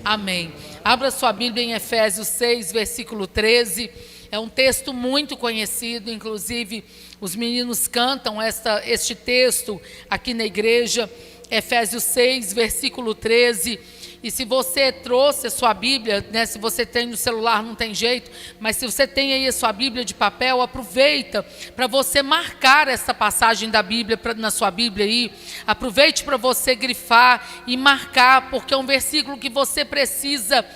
Amém. Abra sua Bíblia em Efésios 6, versículo 13. É um texto muito conhecido, inclusive os meninos cantam este texto aqui na igreja. Efésios 6, versículo 13. E se você trouxe a sua Bíblia, né, se você tem no celular não tem jeito, mas se você tem aí a sua Bíblia de papel, aproveita para você marcar essa passagem da Bíblia na sua Bíblia aí. Aproveite para você grifar e marcar, porque é um versículo que você precisa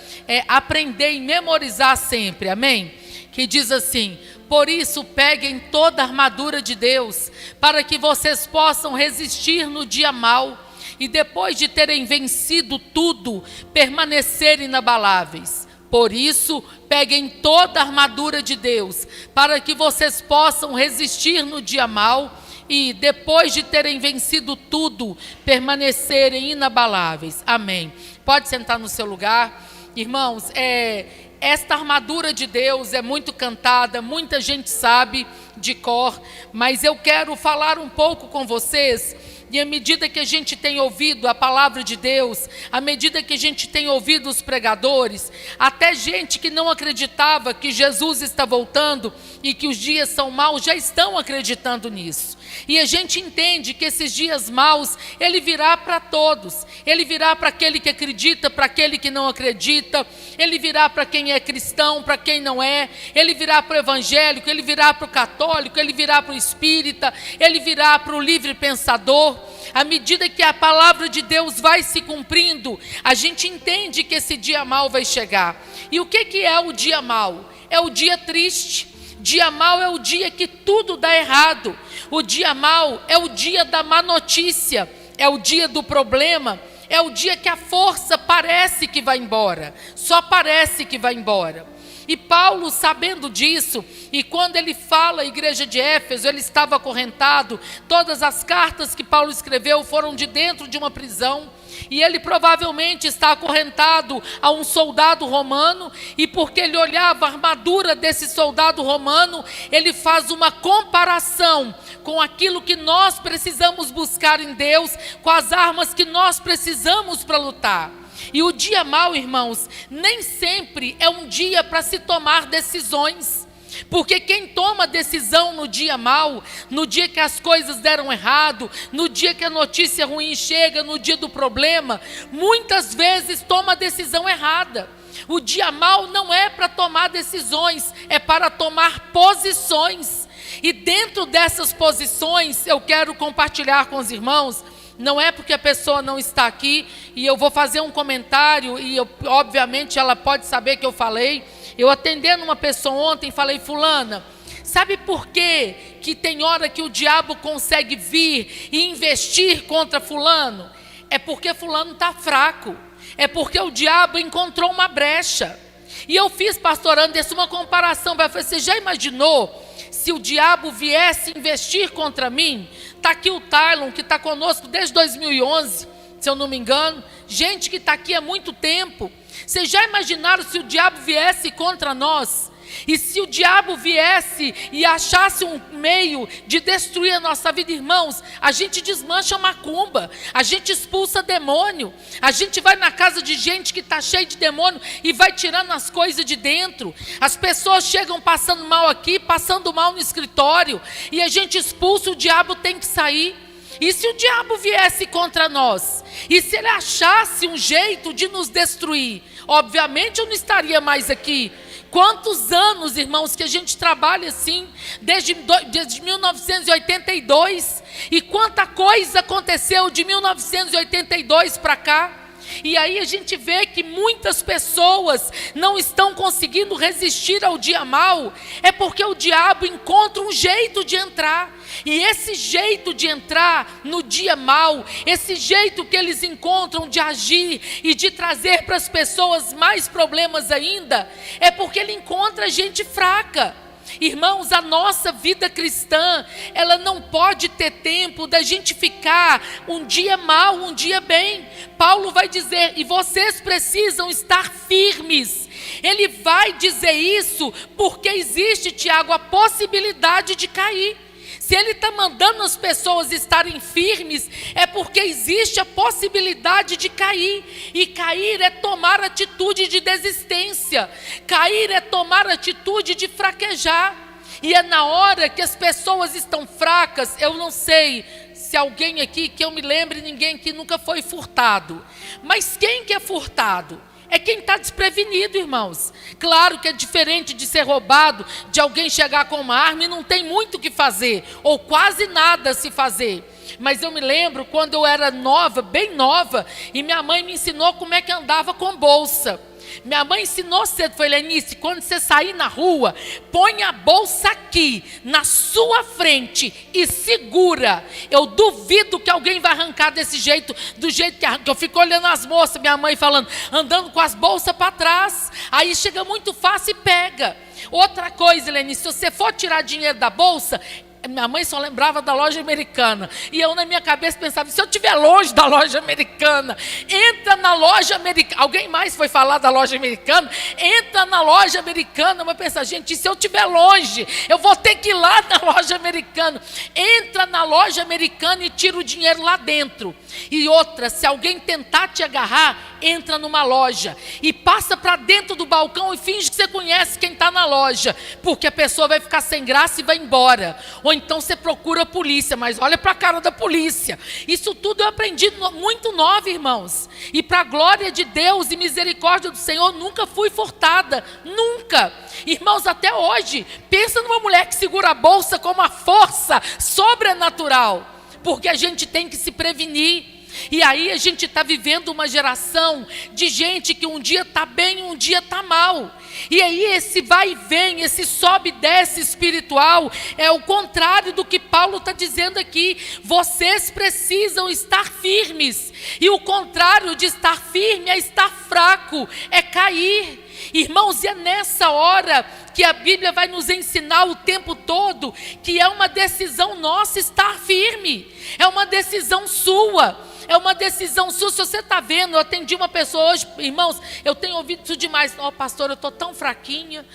aprender e memorizar sempre, amém? Que diz assim: por isso peguem toda a armadura de Deus, para que vocês possam resistir no dia mau, e depois de terem vencido tudo, permanecerem inabaláveis. Por isso, peguem toda a armadura de Deus, para que vocês possam resistir no dia mau, e depois de terem vencido tudo, permanecerem inabaláveis. Amém. Pode sentar no seu lugar. Irmãos, esta armadura de Deus é muito cantada, muita gente sabe de cor, mas eu quero falar um pouco com vocês. E à medida que a gente tem ouvido a palavra de Deus, à medida que a gente tem ouvido os pregadores, até gente que não acreditava que Jesus está voltando e que os dias são maus, já estão acreditando nisso. E a gente entende que esses dias maus, ele virá para todos. Ele virá para aquele que acredita, para aquele que não acredita. Ele virá para quem é cristão, para quem não é. Ele virá para o evangélico, ele virá para o católico, ele virá para o espírita, ele virá para o livre pensador. À medida que a palavra de Deus vai se cumprindo, a gente entende que esse dia mau vai chegar. E o que é o dia mau? É o dia triste. Dia mau é o dia que tudo dá errado. O dia mau é o dia da má notícia, é o dia do problema, é o dia que a força parece que vai embora, só parece que vai embora. E Paulo, sabendo disso, e quando ele fala à igreja de Éfeso, ele estava acorrentado. Todas as cartas que Paulo escreveu foram de dentro de uma prisão, e ele provavelmente está acorrentado a um soldado romano, e porque ele olhava a armadura desse soldado romano, ele faz uma comparação com aquilo que nós precisamos buscar em Deus, com as armas que nós precisamos para lutar. E o dia mau, irmãos, nem sempre é um dia para se tomar decisões. Porque quem toma decisão no dia mau, no dia que as coisas deram errado, no dia que a notícia ruim chega, no dia do problema, muitas vezes toma a decisão errada. O dia mau não é para tomar decisões, é para tomar posições. E dentro dessas posições, eu quero compartilhar com os irmãos. Não é porque a pessoa não está aqui e eu vou fazer um comentário e obviamente ela pode saber que eu falei. Eu atendendo uma pessoa ontem, falei: fulana, sabe por que tem hora que o diabo consegue vir e investir contra fulano? É porque fulano está fraco, é porque o diabo encontrou uma brecha. E eu fiz, pastor Anderson, uma comparação. Eu falei: você já imaginou se o diabo viesse investir contra mim? Está aqui o Tylon, que está conosco desde 2011, se eu não me engano. Gente que está aqui há muito tempo. Vocês já imaginaram se o diabo viesse contra nós? E se o diabo viesse e achasse um meio de destruir a nossa vida, irmãos, a gente desmancha macumba, a gente expulsa demônio, a gente vai na casa de gente que está cheia de demônio e vai tirando as coisas de dentro. As pessoas chegam passando mal aqui, passando mal no escritório, e a gente expulsa, o diabo tem que sair. E se o diabo viesse contra nós? E se ele achasse um jeito de nos destruir? Obviamente eu não estaria mais aqui. Quantos anos, irmãos, que a gente trabalha assim, desde 1982, e quanta coisa aconteceu de 1982 para cá. E aí a gente vê que muitas pessoas não estão conseguindo resistir ao dia mau, é porque o diabo encontra um jeito de entrar. E esse jeito de entrar no dia mau, esse jeito que eles encontram de agir e de trazer para as pessoas mais problemas ainda, é porque ele encontra gente fraca. Irmãos, a nossa vida cristã, ela não pode ter tempo da gente ficar um dia mal, um dia bem. Paulo vai dizer: e vocês precisam estar firmes. Ele vai dizer isso porque existe, Tiago, a possibilidade de cair. Se Ele está mandando as pessoas estarem firmes, é porque existe a possibilidade de cair. E cair é tomar atitude de desistência. Cair é tomar atitude de fraquejar. E é na hora que as pessoas estão fracas. Eu não sei se alguém aqui, que eu me lembre, ninguém aqui nunca foi furtado. Mas quem que é furtado? É quem está desprevenido, irmãos. Claro que é diferente de ser roubado, de alguém chegar com uma arma e não tem muito o que fazer, ou quase nada a se fazer. Mas eu me lembro quando eu era nova, bem nova, e minha mãe me ensinou como é que andava com bolsa. Minha mãe ensinou cedo, foi: Lenice, quando você sair na rua, põe a bolsa aqui, na sua frente, e segura. Eu duvido que alguém vai arrancar desse jeito, do jeito que eu fico olhando as moças, minha mãe falando, andando com as bolsas para trás. Aí chega muito fácil e pega. Outra coisa, Lenice, se você for tirar dinheiro da bolsa, minha mãe só lembrava da loja americana. E eu na minha cabeça pensava: se eu estiver longe da loja americana, entra na loja americana. Alguém mais foi falar da loja americana? Entra na loja americana. Mas pensa: gente, se eu estiver longe, eu vou ter que ir lá na loja americana. Entra na loja americana e tira o dinheiro lá dentro. E outra, se alguém tentar te agarrar, entra numa loja e passa para dentro do balcão e finge que você conhece quem está na loja, porque a pessoa vai ficar sem graça e vai embora. Ou então você procura a polícia, mas olha para a cara da polícia. Isso tudo eu aprendi muito nova, irmãos. E para a glória de Deus e misericórdia do Senhor, nunca fui furtada, nunca. Irmãos, até hoje, pensa numa mulher que segura a bolsa com uma força sobrenatural, porque a gente tem que se prevenir. E aí a gente está vivendo uma geração de gente que um dia está bem, um dia está mal. E aí esse vai e vem, esse sobe e desce espiritual, é o contrário do que Paulo está dizendo aqui. Vocês precisam estar firmes. E o contrário de estar firme é estar fraco, é cair. Irmãos, e é nessa hora que a Bíblia vai nos ensinar o tempo todo que é uma decisão nossa estar firme. É uma decisão sua. É uma decisão sua. Se você está vendo, eu atendi uma pessoa hoje, irmãos, eu tenho ouvido isso demais. Ó, pastor, eu estou tão fraquinha,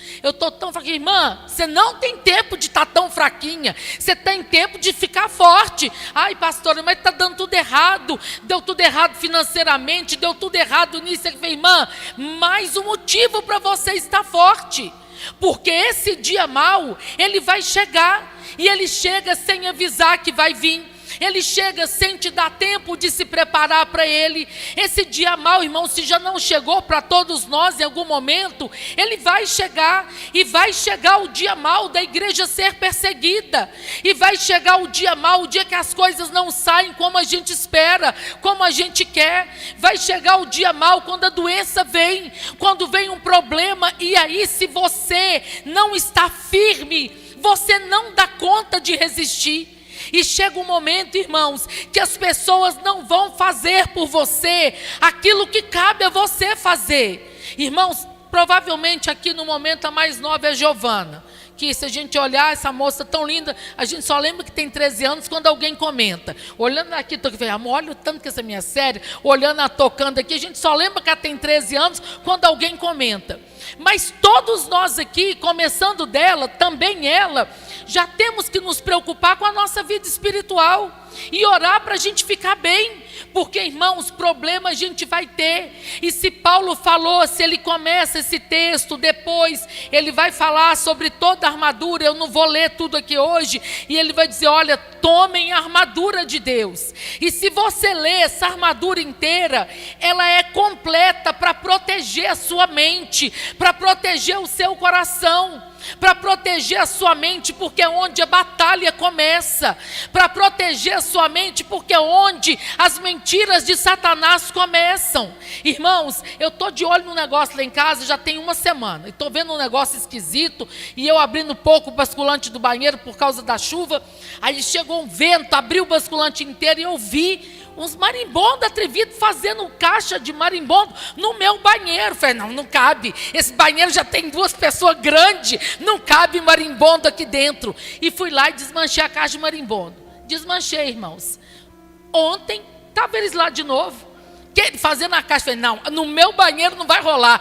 Irmã, você não tem tempo de estar tão fraquinha, você tem tempo de ficar forte. Ai, pastor, mas está dando tudo errado, deu tudo errado financeiramente, deu tudo errado nisso. Irmã, mais um motivo para você estar forte, porque esse dia mau, ele vai chegar, e ele chega sem avisar que vai vir. Ele chega sem te dar tempo de se preparar para ele. Esse dia mau, irmão, se já não chegou para todos nós em algum momento, ele vai chegar. E vai chegar o dia mau da igreja ser perseguida. E vai chegar o dia mau, o dia que as coisas não saem como a gente espera, como a gente quer. Vai chegar o dia mau quando a doença vem, quando vem um problema. E aí, se você não está firme, você não dá conta de resistir. E chega um momento, irmãos, que as pessoas não vão fazer por você aquilo que cabe a você fazer. Irmãos, provavelmente aqui no momento a mais nova é Giovana, que se a gente olhar essa moça tão linda, a gente só lembra que tem 13 anos quando alguém comenta. Olhando aqui, olha o tanto que essa minha série, olhando ela tocando aqui, a gente só lembra que ela tem 13 anos quando alguém comenta. Mas todos nós aqui, começando dela, também ela, já temos que nos preocupar com a nossa vida espiritual e orar para a gente ficar bem, porque, irmãos, problema a gente vai ter. E se Paulo falou, se ele começa esse texto, depois ele vai falar sobre toda a armadura. Eu não vou ler tudo aqui hoje, e ele vai dizer: olha, tomem a armadura de Deus. E se você ler essa armadura inteira, ela é completa para proteger a sua mente, para proteger o seu coração, para proteger a sua mente, porque é onde a batalha começa, para proteger a sua mente, porque é onde as mentiras de Satanás começam. Irmãos, eu estou de olho no negócio lá em casa, já tem uma semana, e estou vendo um negócio esquisito, e eu abrindo pouco o basculante do banheiro por causa da chuva, aí chegou um vento, abriu o basculante inteiro, e eu vi uns marimbondos atrevidos fazendo caixa de marimbondo no meu banheiro. Falei: não cabe, esse banheiro já tem 2 pessoas grandes, não cabe marimbondo aqui dentro. E fui lá e desmanchei a caixa de marimbondo. Desmanchei, irmãos. Ontem, estava eles lá de novo. fazendo a caixa. Falei, não, no meu banheiro não vai rolar.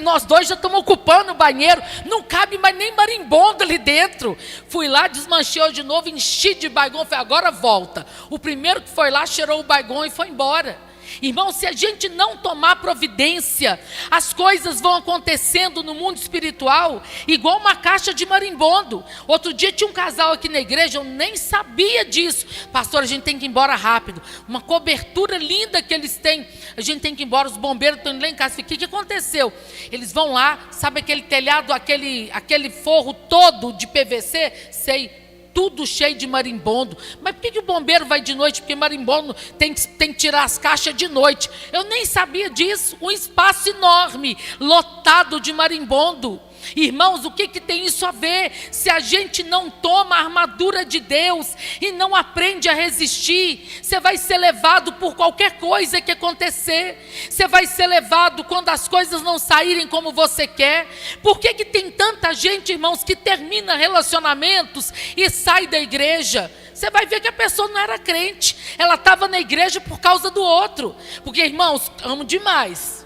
Nós dois já estamos ocupando o banheiro. Não cabe mais nem marimbondo ali dentro. Fui lá, desmanchei de novo, enchi de Baygon. Falei, agora volta. O primeiro que foi lá cheirou o Baygon e foi embora. Irmão, se a gente não tomar providência, as coisas vão acontecendo no mundo espiritual igual uma caixa de marimbondo. Outro dia tinha um casal aqui na igreja, eu nem sabia disso. Pastor, a gente tem que ir embora rápido. Uma cobertura linda que eles têm, a gente tem que ir embora. Os bombeiros estão indo lá em casa. O que aconteceu? Eles vão lá, sabe aquele telhado, aquele forro todo de PVC? Sei. Tudo cheio de marimbondo. Mas por que o bombeiro vai de noite? Porque marimbondo tem que tirar as caixas de noite. Eu nem sabia disso. Um espaço enorme, lotado de marimbondo. Irmãos, o que tem isso a ver? Se a gente não toma a armadura de Deus e não aprende a resistir, você vai ser levado por qualquer coisa que acontecer. Você vai ser levado quando as coisas não saírem como você quer. Por que tem tanta gente, irmãos, que termina relacionamentos e sai da igreja? Você vai ver que a pessoa não era crente, ela estava na igreja por causa do outro. Porque, irmãos, amo demais.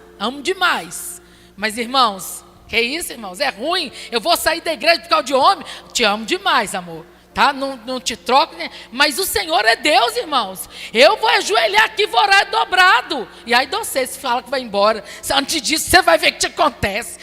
Mas, irmãos, que isso, irmãos? É ruim? Eu vou sair da igreja por causa de homem? Te amo demais, amor. Tá? Não te troco, né? Mas o Senhor é Deus, irmãos. Eu vou ajoelhar aqui, vou orar dobrado. E aí você fala que vai embora. Antes disso, você vai ver o que te acontece.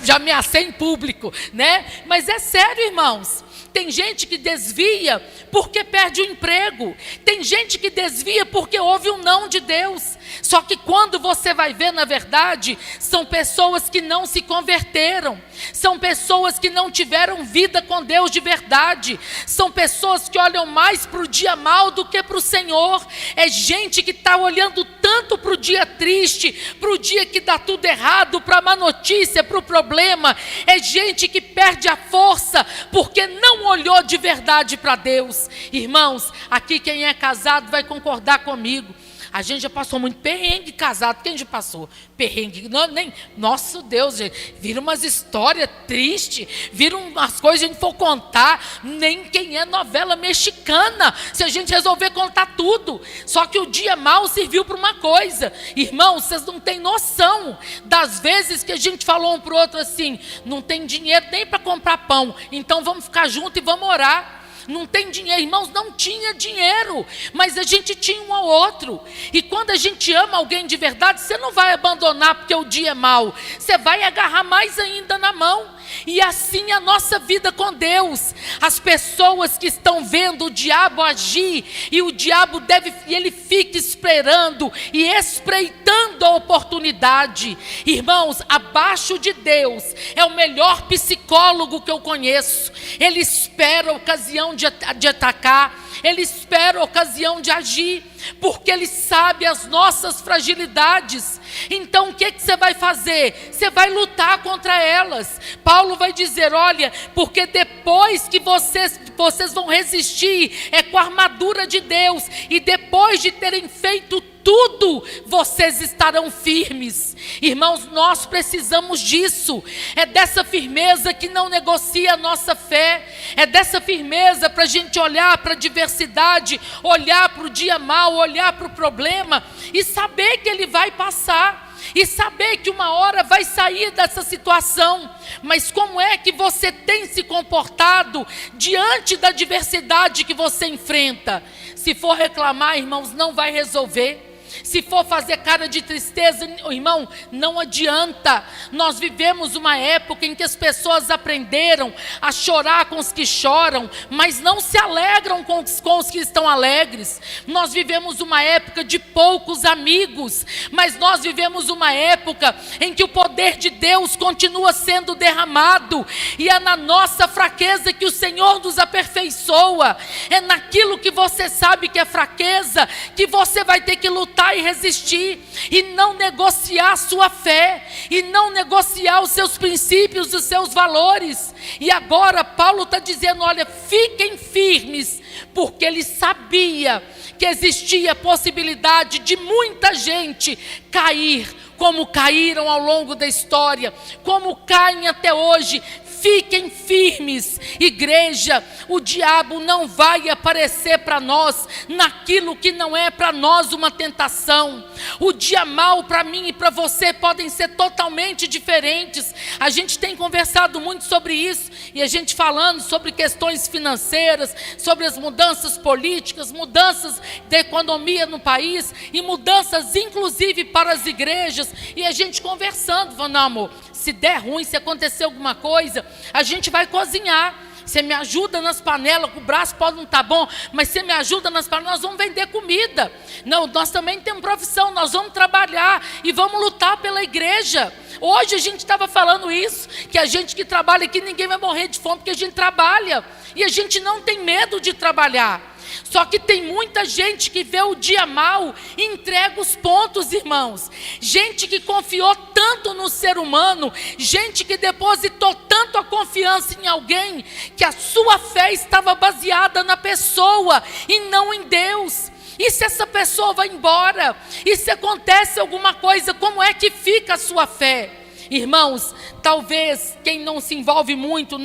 Já ameacei em público, né? Mas é sério, irmãos. Tem gente que desvia porque perde o emprego. Tem gente que desvia porque houve um não de Deus. Só que quando você vai ver, na verdade, são pessoas que não se converteram. São pessoas que não tiveram vida com Deus de verdade. São pessoas que olham mais para o dia mal do que para o Senhor. É gente que está olhando tanto para o dia triste, para o dia que dá tudo errado, para a má notícia, para o problema. É gente que perde a força porque não olhou de verdade para Deus. Irmãos, aqui quem é casado vai concordar comigo. A gente já passou muito perrengue casado. Quem já passou? Perrengue. Não, nem, nosso Deus, gente. Vira umas histórias tristes. Vira umas coisas que a gente for contar. Nem quem é novela mexicana. Se a gente resolver contar tudo. Só que o dia mal serviu para uma coisa. Irmãos, vocês não têm noção das vezes que a gente falou um para o outro assim: não tem dinheiro nem para comprar pão. Então vamos ficar juntos e vamos orar. Não tem dinheiro, irmãos, não tinha dinheiro, mas a gente tinha um ao outro. E quando a gente ama alguém de verdade, você não vai abandonar porque o dia é mau, você vai agarrar mais ainda na mão. E assim a nossa vida com Deus. As pessoas que estão vendo o diabo agir, e o diabo ele fica esperando e espreitando a oportunidade. Irmãos, abaixo de Deus é o melhor psicólogo que eu conheço. Ele espera a ocasião de atacar, ele espera a ocasião de agir, porque ele sabe as nossas fragilidades. Então o que você vai fazer? Você vai lutar contra elas. Paulo vai dizer: olha, porque depois que vocês vão resistir, é com a armadura de Deus, e depois de terem feito tudo, vocês estarão firmes. Irmãos, nós precisamos disso. É dessa firmeza que não negocia a nossa fé. É dessa firmeza para a gente olhar para a adversidade, olhar para o dia mau, olhar para o problema e saber que ele vai passar. E saber que uma hora vai sair dessa situação. Mas como é que você tem se comportado diante da adversidade que você enfrenta? Se for reclamar, irmãos, não vai resolver. Se for fazer cara de tristeza, irmão, não adianta. Nós vivemos uma época em que as pessoas aprenderam a chorar com os que choram, mas não se alegram com os que estão alegres. Nós vivemos uma época de poucos amigos, mas nós vivemos uma época em que o poder de Deus continua sendo derramado, e é na nossa fraqueza que o Senhor nos aperfeiçoa. É naquilo que você sabe que é fraqueza que você vai ter que lutar e resistir, e não negociar a sua fé, e não negociar os seus princípios, os seus valores. E agora Paulo está dizendo: olha, fiquem firmes, porque ele sabia que existia a possibilidade de muita gente cair, como caíram ao longo da história, como caem até hoje. fiquem firmes, igreja. O diabo não vai aparecer para nós naquilo que não é para nós uma tentação. O dia mau para mim e para você podem ser totalmente diferentes. A gente tem conversado muito sobre isso, e a gente falando sobre questões financeiras, sobre as mudanças políticas, mudanças da economia no país, e mudanças inclusive para as igrejas, e a gente conversando, falando, não, amor, se der ruim, se acontecer alguma coisa, a gente vai cozinhar. Você me ajuda nas panelas, o braço pode não estar bom, mas você me ajuda nas panelas, nós vamos vender comida. Não, nós também temos profissão, nós vamos trabalhar e vamos lutar pela igreja. Hoje a gente estava falando isso, que a gente que trabalha aqui, ninguém vai morrer de fome, porque a gente trabalha, e a gente não tem medo de trabalhar. Só que tem muita gente que vê o dia mau e entrega os pontos, irmãos. Gente que confiou tanto no ser humano, gente que depositou tanto a confiança em alguém, que a sua fé estava baseada na pessoa e não em Deus. E se essa pessoa vai embora? E se acontece alguma coisa, como é que fica a sua fé? Irmãos, talvez quem não se envolve muito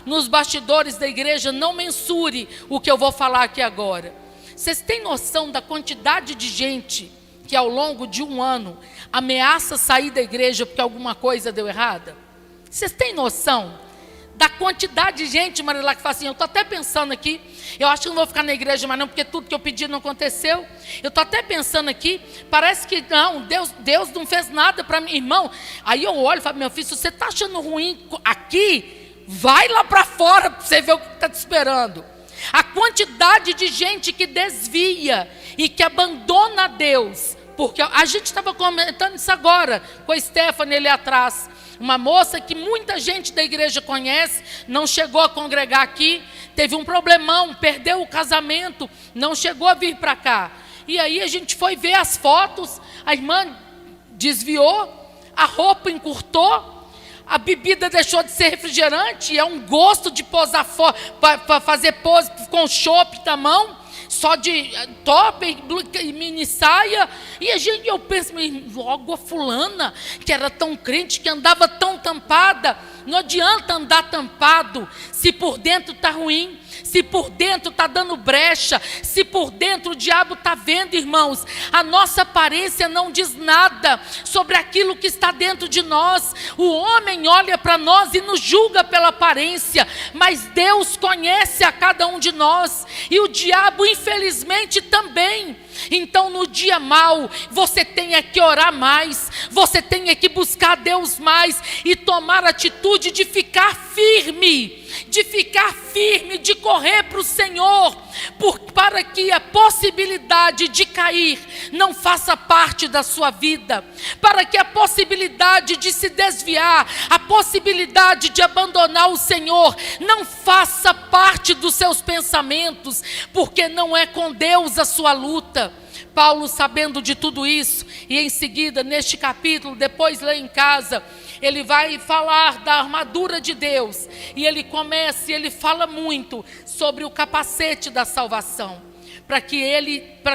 nos bastidores da igreja não mensure o que eu vou falar aqui agora. Vocês têm noção da quantidade de gente que ao longo de um ano ameaça sair da igreja porque alguma coisa deu errada? Vocês têm noção da quantidade de gente, Marilá, que fala assim, eu estou até pensando aqui, eu acho que não vou ficar na igreja mais não, porque tudo que eu pedi não aconteceu. Eu estou até pensando aqui, parece que não, Deus não fez nada para mim, irmão. Aí eu olho e falo, meu filho, se você está achando ruim aqui, vai lá para fora para você ver o que está te esperando. A quantidade de gente que desvia e que abandona Deus, porque a gente estava comentando isso agora com a Stephanie ali atrás. Uma moça que muita gente da igreja conhece, não chegou a congregar aqui, teve um problemão, perdeu o casamento, não chegou a vir para cá. E aí a gente foi ver as fotos, a irmã desviou, a roupa encurtou, a bebida deixou de ser refrigerante, é um gosto de posar para fazer pose com chopp na mão, só de top e mini saia, e eu penso, logo a fulana, que era tão crente, que andava tão tampada. Não adianta andar tampado, se por dentro está ruim, se por dentro está dando brecha, se por dentro o diabo está vendo, irmãos. A nossa aparência não diz nada sobre aquilo que está dentro de nós. O homem olha para nós e nos julga pela aparência, mas Deus conhece a cada um de nós, e o diabo infelizmente também. Então no dia mau, você tem que orar mais, você tem que buscar Deus mais, e tomar a atitude de ficar firme, de correr para o Senhor, para que a possibilidade de cair não faça parte da sua vida, para que a possibilidade de se desviar, a possibilidade de abandonar o Senhor não faça parte dos seus pensamentos, porque não é com Deus a sua luta. Paulo, sabendo de tudo isso, e em seguida neste capítulo, depois lá em casa, ele vai falar da armadura de Deus, e ele fala muito sobre o capacete da salvação, para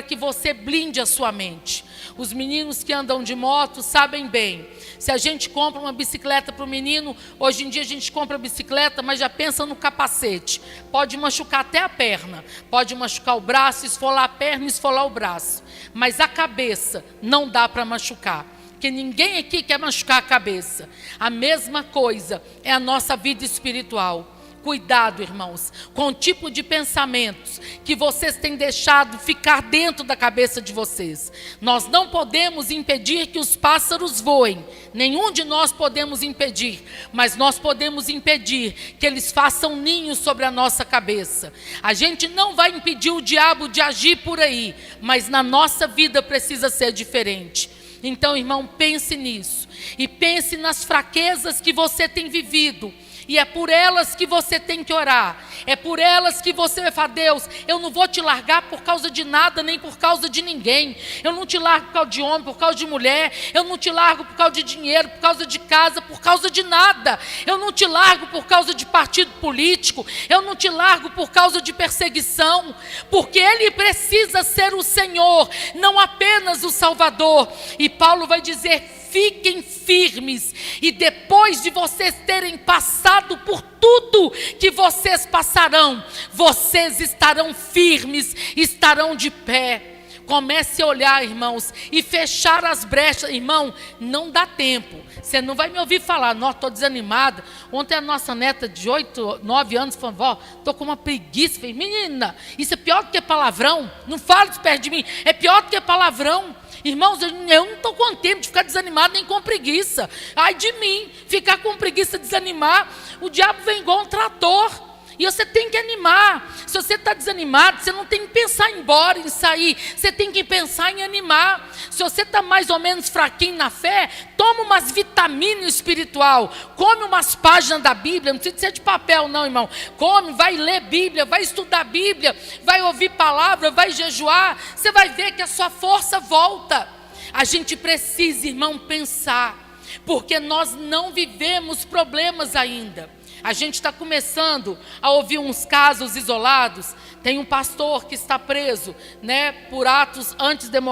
que você blinde a sua mente. Os meninos que andam de moto sabem bem, se a gente compra uma bicicleta para o menino, hoje em dia a gente compra a bicicleta, mas já pensa no capacete, pode machucar até a perna, pode machucar o braço, esfolar a perna, esfolar o braço, mas a cabeça não dá para machucar, porque ninguém aqui quer machucar a cabeça. A mesma coisa é a nossa vida espiritual. Cuidado, irmãos, com o tipo de pensamentos que vocês têm deixado ficar dentro da cabeça de vocês. Nós não podemos impedir que os pássaros voem, nenhum de nós podemos impedir, mas nós podemos impedir que eles façam ninhos sobre a nossa cabeça. A gente não vai impedir o diabo de agir por aí, mas na nossa vida precisa ser diferente. Então, irmão, pense nisso, e pense nas fraquezas que você tem vivido, e é por elas que você tem que orar, é por elas que você vai falar, Deus, eu não vou te largar por causa de nada, nem por causa de ninguém, eu não te largo por causa de homem, por causa de mulher, eu não te largo por causa de dinheiro, por causa de casa, por causa de nada, eu não te largo por causa de partido político, eu não te largo por causa de perseguição, porque Ele precisa ser o Senhor, não apenas o Salvador. E Paulo vai dizer, fiquem firmes E depois de vocês terem passado por tudo que vocês passarão, vocês estarão firmes, estarão de pé. Comece a olhar, irmãos, e fechar as brechas. Irmão, não dá tempo. Você não vai me ouvir falar, não, estou desanimada. Ontem a nossa neta de 8, 9 anos falou, vó, estou com uma preguiça. Falei, menina, isso é pior do que palavrão. Não fale isso perto de mim, é pior do que palavrão. Irmãos, eu não estou com tempo de ficar desanimado nem com preguiça. Ai de mim, ficar com preguiça, desanimar. O diabo vem igual um trator. E você tem que animar. Se você está desanimado, você não tem que pensar em ir embora, em sair. Você tem que pensar em animar. Se você está mais ou menos fraquinho na fé, toma umas vitaminas espiritual. Come umas páginas da Bíblia. Não precisa ser de papel não, irmão. Come, vai ler Bíblia, vai estudar Bíblia, vai ouvir palavra, vai jejuar. Você vai ver que a sua força volta. A gente precisa, irmão, pensar. Porque nós não vivemos problemas ainda. A gente está começando a ouvir uns casos isolados. Tem um pastor que está preso, né, por atos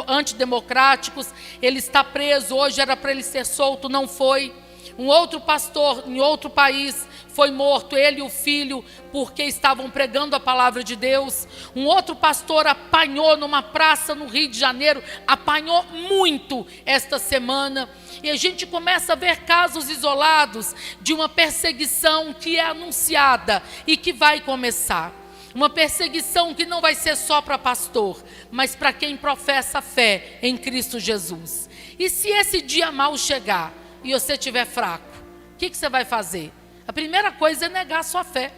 antidemocráticos. Ele está preso, hoje era para ele ser solto, não foi. Um outro pastor em outro país foi morto, ele e o filho, porque estavam pregando a palavra de Deus. Um outro pastor apanhou numa praça no Rio de Janeiro, apanhou muito esta semana. E a gente começa a ver casos isolados de uma perseguição que é anunciada e que vai começar. Uma perseguição que não vai ser só para pastor, mas para quem professa a fé em Cristo Jesus. E se esse dia mau chegar e você estiver fraco, o que você vai fazer? A primeira coisa é negar a sua fé.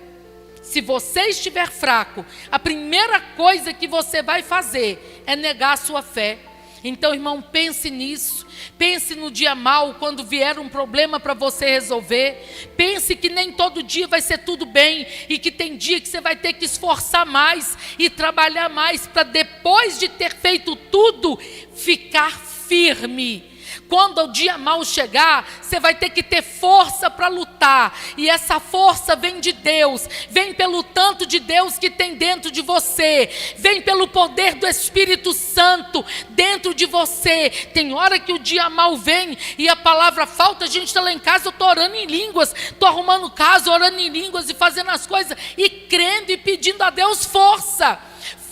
Se você estiver fraco, a primeira coisa que você vai fazer é negar a sua fé. Então, irmão, pense nisso. Pense no dia mau, quando vier um problema para você resolver. Pense que nem todo dia vai ser tudo bem e que tem dia que você vai ter que esforçar mais e trabalhar mais para depois de ter feito tudo, ficar firme. Quando o dia mau chegar, você vai ter que ter força para lutar. E essa força vem de Deus. Vem pelo tanto de Deus que tem dentro de você. Vem pelo poder do Espírito Santo dentro de você. Tem hora que o dia mau vem e a palavra falta. A gente está lá em casa, eu estou orando em línguas. Estou arrumando casa, orando em línguas e fazendo as coisas. E crendo e pedindo a Deus força.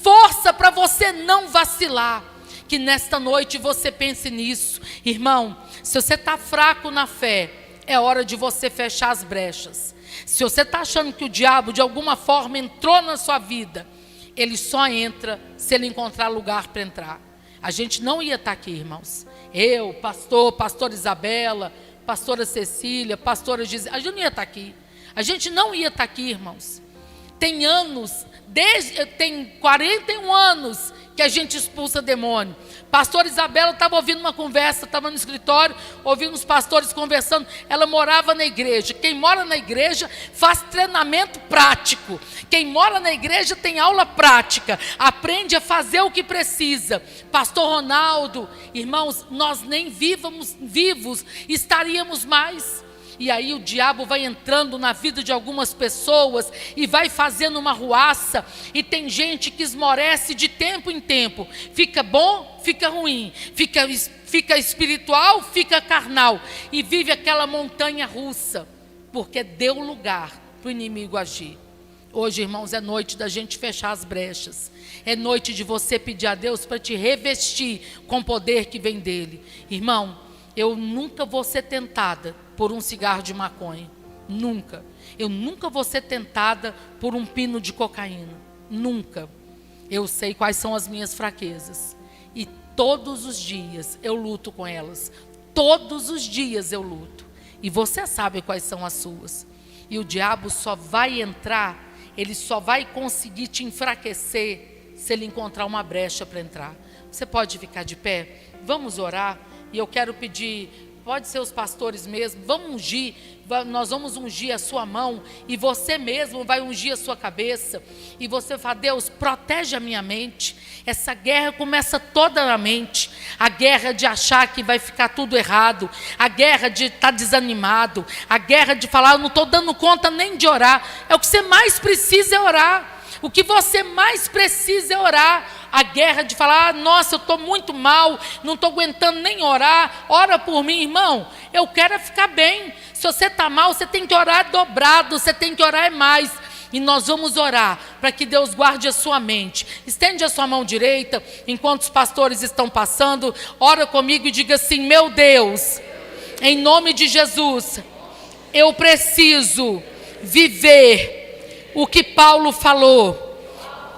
Força para você não vacilar. Que nesta noite você pense nisso. Irmão, se você está fraco na fé, é hora de você fechar as brechas. Se você está achando que o diabo de alguma forma entrou na sua vida, ele só entra se ele encontrar lugar para entrar. A gente não ia estar aqui, irmãos. Eu, pastor Isabela, pastora Cecília, pastora Gisele, a gente não ia estar aqui. A gente não ia estar aqui, irmãos. Tem anos, tem 41 anos que a gente expulsa demônio. Pastora Isabela estava ouvindo uma conversa, estava no escritório, ouvindo os pastores conversando. Ela morava na igreja. Quem mora na igreja faz treinamento prático. Quem mora na igreja tem aula prática, aprende a fazer o que precisa. Pastor Ronaldo, irmãos, nós nem vivos estaríamos mais. E aí o diabo vai entrando na vida de algumas pessoas e vai fazendo uma ruaça. E tem gente que esmorece de tempo em tempo. Fica bom, fica ruim. Fica espiritual, fica carnal. E vive aquela montanha russa. Porque deu lugar para o inimigo agir. Hoje, irmãos, é noite da gente fechar as brechas. É noite de você pedir a Deus para te revestir com o poder que vem dele. Irmão, eu nunca vou ser tentada por um cigarro de maconha. Nunca. Eu nunca vou ser tentada por um pino de cocaína. Nunca. Eu sei quais são as minhas fraquezas. E todos os dias eu luto com elas. Todos os dias eu luto. E você sabe quais são as suas. E o diabo só vai entrar, ele só vai conseguir te enfraquecer se ele encontrar uma brecha para entrar. Você pode ficar de pé? Vamos orar. E eu quero pedir, pode ser os pastores mesmo, vamos ungir, nós vamos ungir a sua mão, e você mesmo vai ungir a sua cabeça, e você fala, Deus, protege a minha mente. Essa guerra começa toda na mente, a guerra de achar que vai ficar tudo errado, a guerra de estar desanimado, a guerra de falar, eu não estou dando conta nem de orar. É o que você mais precisa, é orar. O que você mais precisa é orar. A guerra de falar, nossa, eu estou muito mal, não estou aguentando nem orar, ora por mim, irmão, eu quero ficar bem. Se você está mal, você tem que orar dobrado, você tem que orar mais. E nós vamos orar para que Deus guarde a sua mente. Estende a sua mão direita, enquanto os pastores estão passando, ora comigo e diga assim: meu Deus, em nome de Jesus, eu preciso viver o que Paulo falou.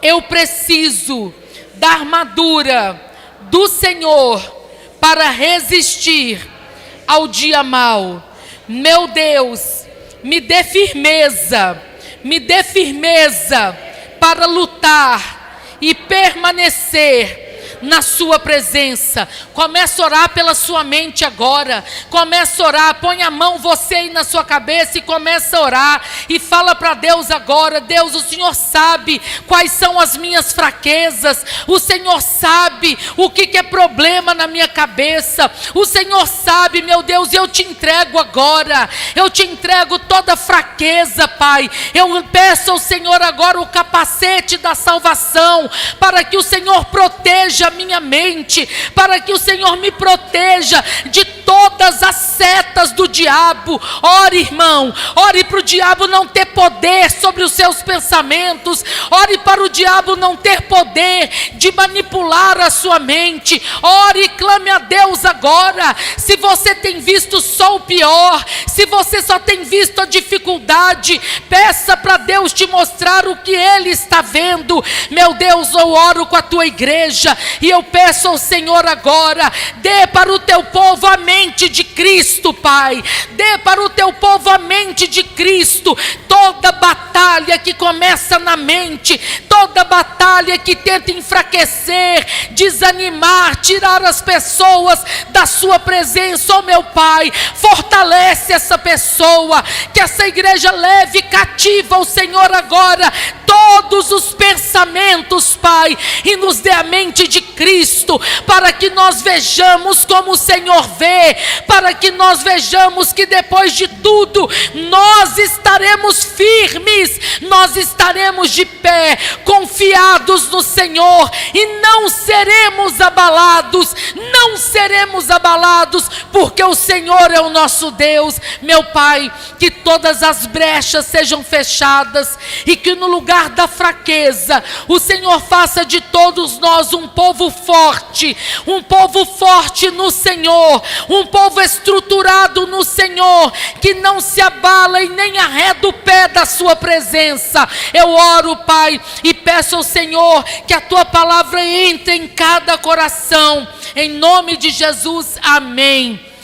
Eu preciso da armadura do Senhor para resistir ao dia mau. Meu Deus, me dê firmeza para lutar e permanecer na sua presença. Começa a orar pela sua mente agora. Começa a orar, põe a mão você aí na sua cabeça e começa a orar. E fala para Deus agora: Deus, o Senhor sabe quais são as minhas fraquezas. O Senhor sabe o que é problema na minha cabeça. O Senhor sabe, meu Deus, eu te entrego agora. Eu te entrego toda fraqueza, Pai. Eu peço ao Senhor agora o capacete da salvação, para que o Senhor proteja a minha mente, para que o Senhor me proteja de todas as setas do diabo. Ore, irmão, ore para o diabo não ter poder sobre os seus pensamentos. Ore para o diabo não ter poder de manipular a sua mente. Ore e clame a Deus agora. Se você tem visto só o pior, se você só tem visto a dificuldade, peça para Deus te mostrar o que Ele está vendo. Meu Deus, eu oro com a tua igreja e eu peço ao Senhor agora: dê para o teu povo a mente de Cristo, Pai. Dê para o teu povo a mente de Cristo. Toda batalha que começa na mente, toda batalha que tenta enfraquecer, desanimar, tirar as pessoas da sua presença, ó meu Pai, fortalece essa pessoa, que essa igreja leve cativa ao Senhor agora todos os pensamentos, Pai, e nos dê a mente de Cristo, para que nós vejamos como o Senhor vê, para que nós vejamos que depois de tudo nós estaremos firmes, nós estaremos de pé, confiados no Senhor, e não seremos abalados, porque o Senhor é o nosso Deus. Meu Pai, que todas as brechas sejam fechadas, e que no lugar da fraqueza, o Senhor faça de todos nós um povo forte no Senhor, um povo estruturado no Senhor, que não se abala e nem arreda o pé da sua presença. Eu oro, Pai, e peço ao Senhor que a tua palavra entre em cada coração, em nome de Jesus, amém.